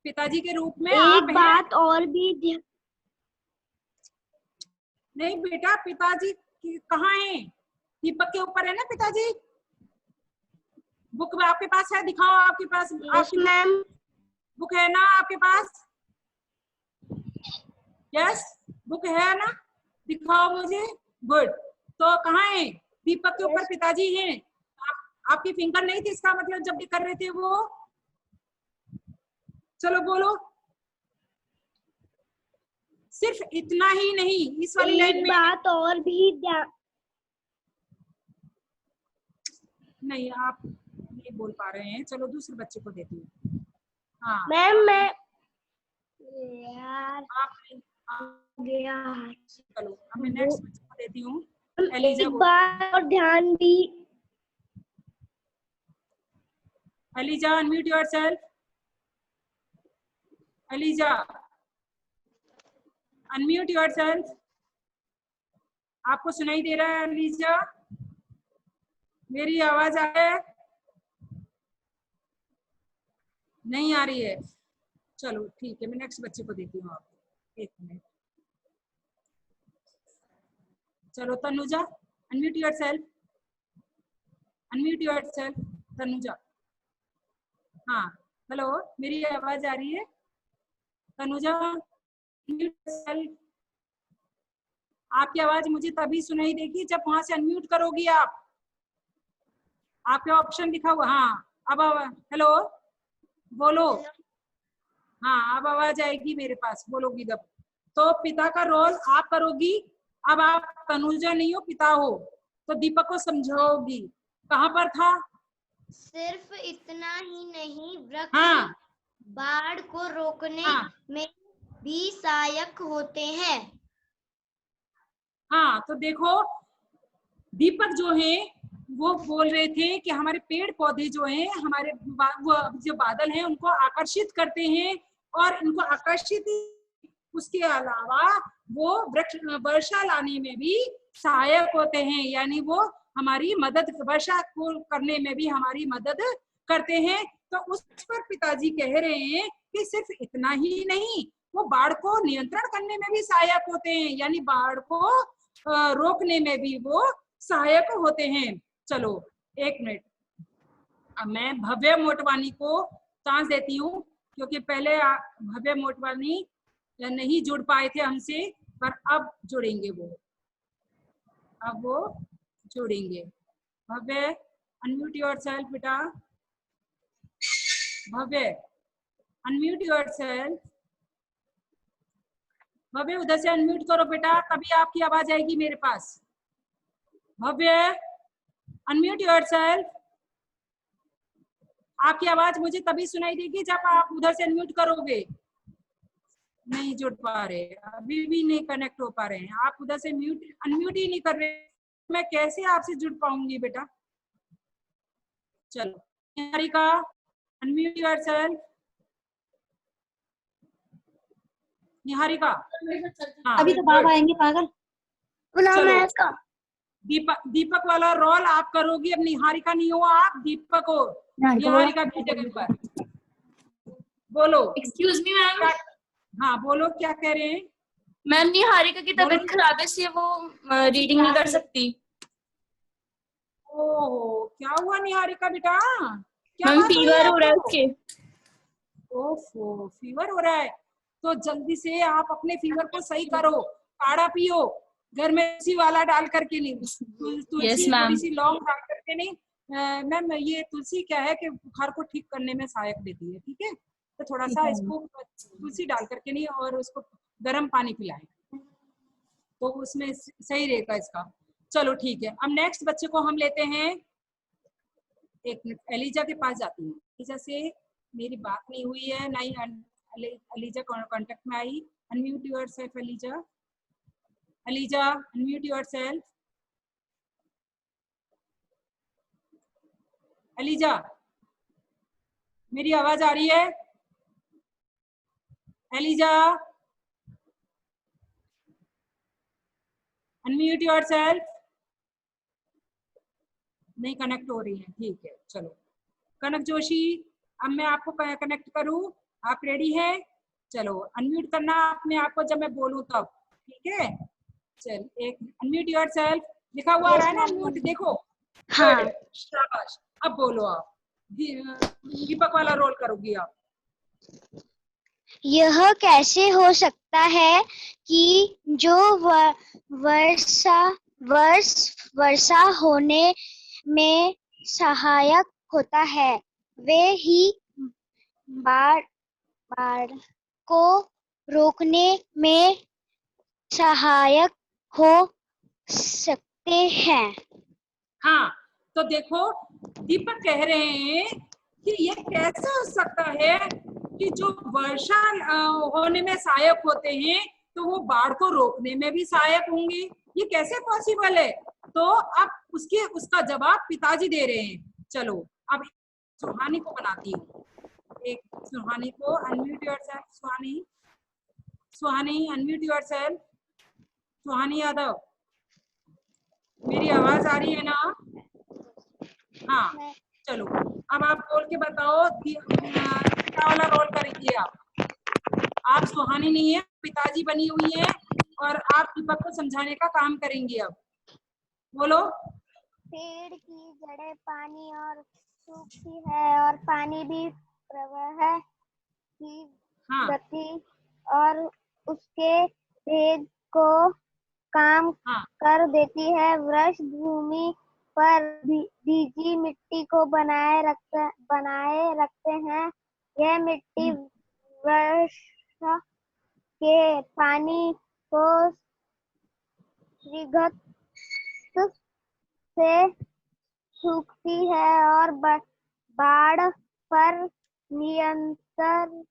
पिताजी के रूप में एक आप बात और भी नहीं बेटा, पिताजी कहाँ है? दीपक के ऊपर है ना पिताजी। बुक आपके पास है, दिखाओ आपके पास। आपकी मैम बुक है ना आपके पास? यस, बुक है ना, दिखाओ मुझे। गुड। तो कहाँ है? दीपक के ऊपर पिताजी हैं। आपकी फिंगर नहीं थी, इसका मतलब जब भी कर रहे थे वो। चलो बोलो। सिर्फ इतना ही नहीं, इस वाली लाइन में बात और भी नहीं, आप नहीं बोल पा रहे हैं। चलो दूसरे बच्चे को देती हूँ। हाँ मैम मैं यार आप गया। चलो अब मैं नेक्स्ट बच्चे को देती हूँ। एक बात और ध्यान दी। Eliza, unmute yourself. Eliza, unmute yourself. आपको सुनाई दे रहा है एलिजा? मेरी आवाज आ रही है? नहीं आ रही है? चलो ठीक है, मैं नेक्स्ट बच्चे को देती हूँ आपको। एक मिनट। चलो Tanuja, unmute yourself. Unmute yourself Tanuja. हाँ हेलो, मेरी आवाज आ रही है? Tanuja, unmute yourself. आपकी आवाज मुझे तभी सुनाई देगी जब वहां से अनम्यूट करोगी आप। आपके ऑप्शन दिखा हुआ। हाँ अब हेलो बोलो। हाँ अब आवाज आएगी मेरे पास, बोलोगी जब। तो पिता का रोल आप करोगी। अब आप तनुजा नहीं हो, पिता हो, तो दीपक को समझाओगी। कहाँ पर था? सिर्फ इतना ही नहीं, वृक्ष हाँ बाढ़ को रोकने हाँ में भी सहायक होते हैं। हाँ, तो देखो दीपक जो है वो बोल रहे थे कि हमारे पेड़ पौधे जो हैं, हमारे वो जो बादल हैं उनको आकर्षित करते हैं, और इनको आकर्षित, उसके अलावा वो वृक्ष वर्षा लाने में भी सहायक होते हैं। यानी वो हमारी मदद, वर्षा को करने में भी हमारी मदद करते हैं। तो उस पर पिताजी कह रहे हैं कि सिर्फ इतना ही नहीं, वो बाढ़ को नियंत्रण करने में भी सहायक होते हैं, यानी बाढ़ को रोकने में भी वो सहायक होते हैं। चलो एक मिनट, अब मैं भव्य मोटवानी को चांस देती हूँ, क्योंकि पहले भव्य मोटवानी नहीं जुड़ पाए थे हमसे, पर अब जुड़ेंगे वो, अब वो जुड़ेंगे। भव्य, अनम्यूट योरसेल्फ बेटा। भव्य, अनम्यूट योरसेल्फ। भव्य उधर से अनम्यूट करो बेटा, तभी आपकी आवाज आएगी मेरे पास। भव्य, अनम्यूट योरसेल्फ। आपकी आवाज मुझे तभी सुनाई देगी जब आप उधर से अनम्यूट करोगे। नहीं जुड़ पा रहे, अभी भी नहीं कनेक्ट हो पा रहे हैं। आप उधर से म्यूट अनम्यूट ही नहीं कर रहे, मैं कैसे आपसे जुड़ पाऊंगी बेटा? चलो निहारिका, अनम्यूट योरसेल्फ। निहारिका, हाँ अभी तो बाबा आएंगे पागल। चलो दीपक वाला रोल आप करोगी। अब निहारिका नहीं हो आप, दीपक हो। निहारिका की जगह पर बोलो। Excuse me ma'am. हाँ बोलो, क्या कह रहे हैं? मैम निहारिका की तबीयत खराब है, इसलिए वो रीडिंग नहीं कर सकती। ओह, क्या हुआ निहारिका बेटा? क्या मैम बात हुई फीवर हो रहा है आपको? उसके। ओफो, फीवर हो रहा है? तो जल्दी से आप अपने फीवर को सही करो, काढ़ा पियो, घर में तुलसी वाला डाल करके। नहीं, तुलसी थोड़ी सी लौंग डाल करके। नहीं मैम, ये तुलसी क्या है कि बुखार को ठीक करने में सहायक देती है, ठीक है? तो थोड़ा सा इसको तुलसी डाल करके नहीं, और उसको गर्म पानी पिलाएं, तो उसमें सही रहेगा इसका। चलो ठीक है, अब नेक्स्ट बच्चे को हम लेते हैं। एक मिनट, एलिजा के पास जाती हूँ। एलिजा से मेरी बात नहीं हुई है, ना ही एलिजा कांटेक्ट में आई। Unmute yourself Eliza. Eliza, unmute yourself. Eliza, मेरी आवाज आ रही है? Eliza, unmute yourself. नहीं कनेक्ट हो रही है, ठीक है चलो। कनक जोशी, अब मैं आपको कनेक्ट करूं, आप रेडी है? चलो अनम्यूट करना अपने आप को जब मैं बोलूं तब, ठीक है? चल एक अनम्यूट योरसेल्फ लिखा हुआ आ रहा है ना, अनम्यूट देखो। हाँ। Good, शाबाश। अब बोलो आप, दीपक वाला रोल करोगी आप। यह कैसे हो सकता है कि जो वर्षा होने में सहायक होता है, वे ही बाढ़ को रोकने में सहायक हो सकते हैं। हाँ, तो देखो दीपक कह रहे हैं कि ये कैसे हो सकता है कि जो वर्षा होने में सहायक होते हैं तो वो बाढ़ को रोकने में भी सहायक होंगे, ये कैसे पॉसिबल है? तो अब उसका जवाब पिताजी दे रहे हैं। चलो अब सुहानी को बनाती हूँ, एक सुहानी को अनम्यूट योरसेल्फ। सुहानी अनम्यूट योरसेल्फ। सुहानी यादव, मेरी आवाज आ रही है ना? हाँ चलो, अब आप बोल के बताओ क्या वाला रोल करेंगे आप सुहानी नहीं है, पिताजी बनी हुई है और आप दीपक को समझाने का काम करेंगी। अब बोलो। पेड़ की जड़ें पानी और सूखती है और पानी भी प्रवाह की गति और उसके वेग को काम कर देती है। वृक्ष भूमि पर भीगी मिट्टी को बनाए रखते हैं। यह मिट्टी वर्षा के पानी को शीघ्रता से सूखती है और बाढ़ पर नियंत्रण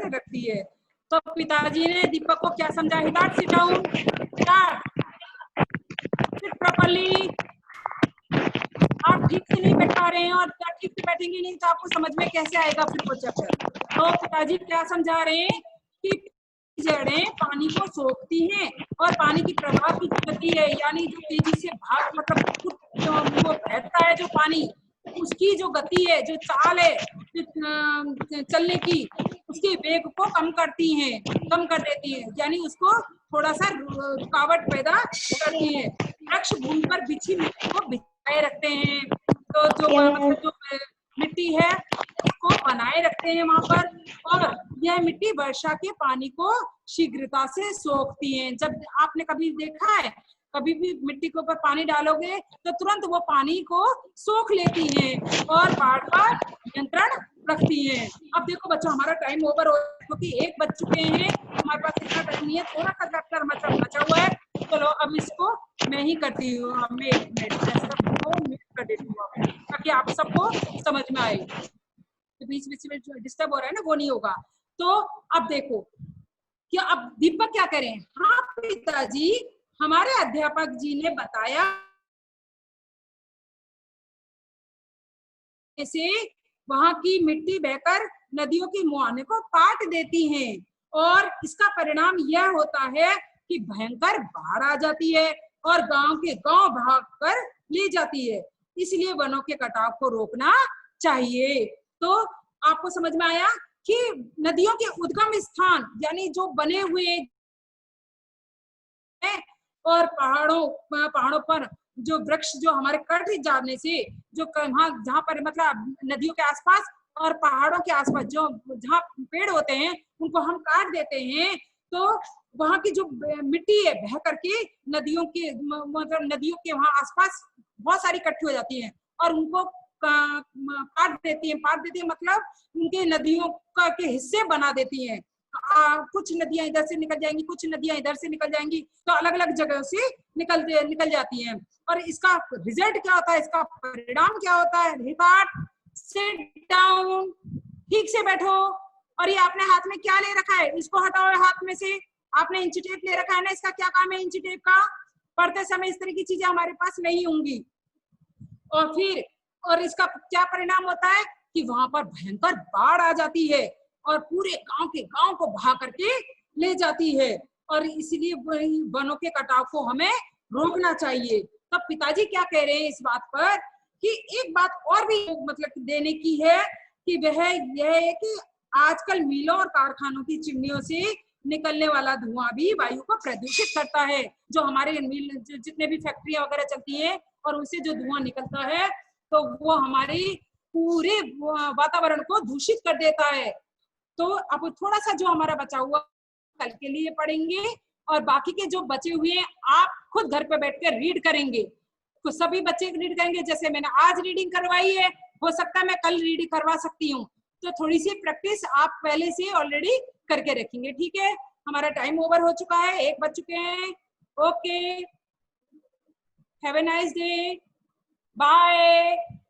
रखती है। तो पिताजी ने दीपक को क्या समझा? Start, sit down, start, sit properly. आप ठीक से नहीं बैठ पा रहे हैं और ठीक से बैठेंगे नहीं तो आपको समझ में कैसे आएगा फिर वो चैप्टर। तो पिताजी क्या समझा रहे हैं कि जड़ें पानी को सोखती हैं और पानी की प्रवाह की गति है, यानी जो तेजी से भाग मतलब वो बहता है जो पानी, उसकी जो गति है, जो चाल है चलने की, उसके वेग को कम कर देती हैं, यानी उसको थोड़ा सा रुकावट पैदा करती है। वृक्ष भूमि पर बिछी मिट्टी को बिछाए रखते हैं, तो जो मतलब जो मिट्टी है उसको बनाए रखते हैं वहां पर, और यह मिट्टी वर्षा के पानी को शीघ्रता से सोखती है। जब आपने कभी देखा है, कभी भी मिट्टी के ऊपर पानी डालोगे तो तुरंत वो पानी को सोख लेती हैं और बाढ़ पर नियंत्रण रखती हैं। अब देखो बच्चों, हमारा टाइम ओवर हो क्योंकि 1 बज चुके हैं, हमारे पास इतना टाइम नहीं है, थोड़ा सा चैप्टर बचा हुआ है। चलो अब इसको मैं ही करती हूँ, मैं 1 मिनट सबको म्यूट कर देती हूँ ताकि आप सबको समझ में आए। तो बीच में जो डिस्टर्ब हो रहा है ना वो नहीं होगा। तो अब देखो कि अब दीपक क्या करें? हाँ पिताजी, हमारे अध्यापक जी ने बताया से वहां की मिट्टी बहकर नदियों के मुहाने को काट देती हैं और इसका परिणाम यह होता है कि भयंकर बाढ़ आ जाती है और गांव के गांव भाग कर ले जाती है। इसलिए वनों के कटाव को रोकना चाहिए। तो आपको समझ में आया कि नदियों के उद्गम स्थान यानी जो बने हुए हैं और पहाड़ों पर जो वृक्ष जो हमारे कट जाने से जो जहाँ पर मतलब नदियों के आसपास और पहाड़ों के आसपास जो जहाँ पेड़ होते हैं उनको हम काट देते हैं, तो वहाँ की जो मिट्टी है बह करके नदियों के मतलब नदियों के वहाँ आसपास बहुत सारी इकट्ठी हो जाती हैं और उनको काट देती है मतलब उनके नदियों के हिस्से बना देती हैं। कुछ नदियां इधर से निकल जाएंगी, कुछ नदियां इधर से निकल जाएंगी, तो अलग अलग जगह से निकल जाती हैं। और इसका रिजल्ट क्या होता है, इसका परिणाम क्या होता है? सिट डाउन, ठीक से बैठो। और ये आपने हाथ में क्या ले रखा है, इसको हटाओ हाथ में से, आपने इंची टेप ले रखा है ना, इसका क्या काम है इंची टेप का? पढ़ते समय इस तरह की चीजें हमारे पास नहीं होंगी। और इसका क्या परिणाम होता है कि वहां पर भयंकर बाढ़ आ जाती है और पूरे गांव के गांव को बहा करके ले जाती है, और इसलिए वनों के कटाव को हमें रोकना चाहिए। तब पिताजी क्या कह रहे हैं इस बात पर कि एक बात और भी मतलब देने की है कि वह यह है कि आजकल मिलों और कारखानों की चिमनियों से निकलने वाला धुआं भी वायु को प्रदूषित करता है। जो हमारे मिल जितने भी फैक्ट्रियां वगैरह चलती हैं और उनसे जो धुआं निकलता है तो वो हमारी पूरे वातावरण को दूषित कर देता है। तो अब थोड़ा सा जो हमारा बचा हुआ कल के लिए पढ़ेंगे, और बाकी के जो बचे हुए हैं आप खुद घर पे बैठ कर रीड करेंगे। तो सभी बच्चे रीड करेंगे, जैसे मैंने आज रीडिंग करवाई है, हो सकता है मैं कल रीडिंग करवा सकती हूँ। तो थोड़ी सी प्रैक्टिस आप पहले से ऑलरेडी करके रखेंगे, ठीक है। हमारा टाइम ओवर हो चुका है, 1 बज चुके हैं। Okay, have a nice day, bye.